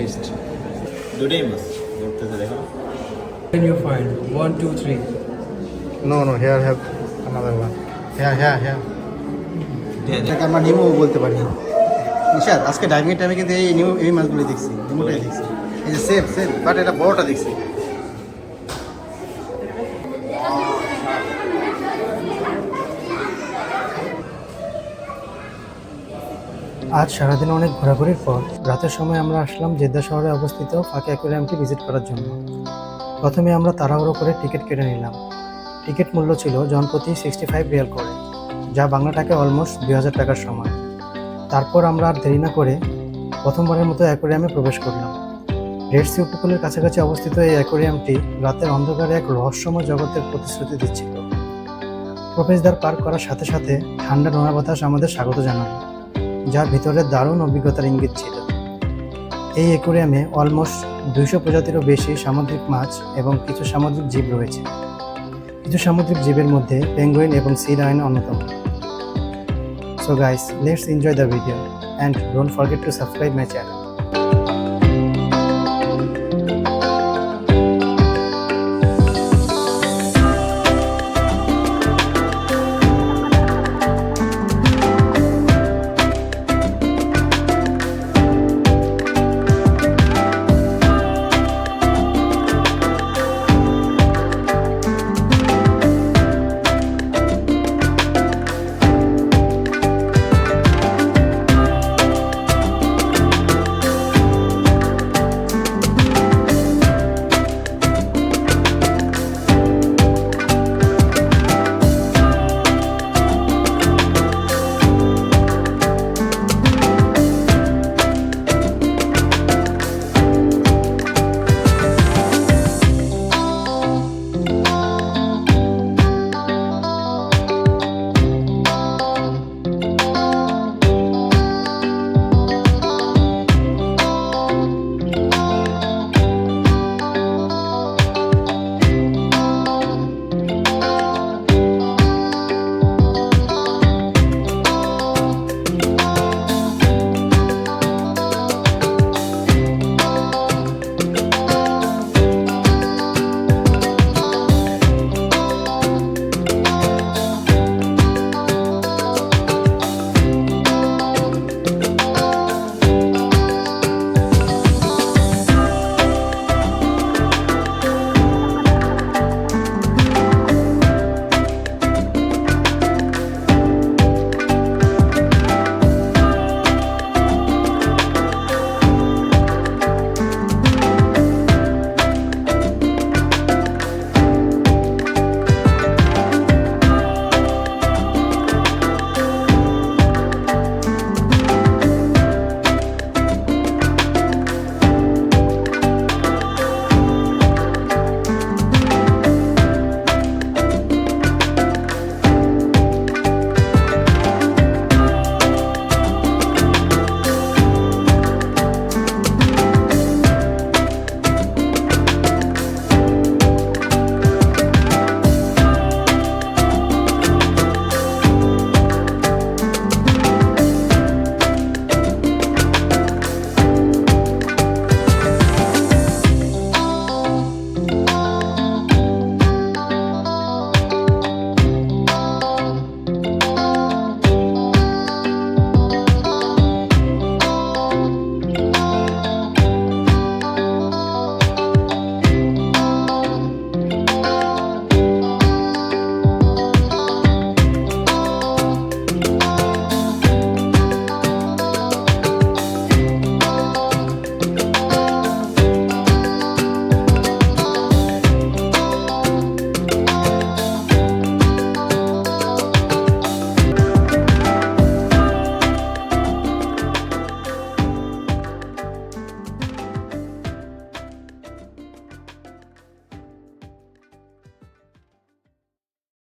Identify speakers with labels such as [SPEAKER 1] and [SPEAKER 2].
[SPEAKER 1] List দুটোই মাছ ধরতেছে দেখো
[SPEAKER 2] Can you find 1, 2, 3?
[SPEAKER 3] No, here have another one. Here. এটাকে আমরা নিমো বলতে পারি। নিশাদ আজকে ডাইভিং টাইমে কিন্তু এই মাছগুলো দেখছি, নিমোটাই দেখছি। এই যে সেম বাট এটা বড়টা দেখছি। আজ সারাদিন অনেক ঘোরাঘুরির পর রাতের সময় আমরা আসলাম জেদ্দা শহরে অবস্থিত ফাঁকি অ্যাকোয়ারিয়ামটি ভিজিট করার জন্য। প্রথমে আমরা তাড়াহুড়ো করে টিকিট কেটে নিলাম। টিকিট মূল্য ছিল জনপ্রতি 65 রিয়াল করে, যা বাংলা টাকায় অলমোস্ট 2000 টাকার সমান। তারপর আমরা আর দেরি না করে প্রথমবারের মতো অ্যাকোয়ারিয়ামে প্রবেশ করলাম। রেড সি উপকূলের কাছাকাছি অবস্থিত এই অ্যাকোয়ারিয়ামটি রাতের অন্ধকারে এক রহস্যময় জগতের প্রতিশ্রুতি দিচ্ছিল। প্রবেশদ্বার পার করার সাথে সাথে ঠান্ডা নোনা বাতাস আমাদের স্বাগত জানালো, যা ভিতরে দারুণ অভিজ্ঞতার ইঙ্গিত ছিল। এই অ্যাকোয়ারিয়ামে অলমোস্ট 200 প্রজাতিরও বেশি সামুদ্রিক মাছ এবং কিছু সামুদ্রিক জীব রয়েছে। কিছু সামুদ্রিক জীবের মধ্যে পেঙ্গুইন এবং সি লায়ন অন্যতম। So guys, let's enjoy the video and don't forget to subscribe my channel.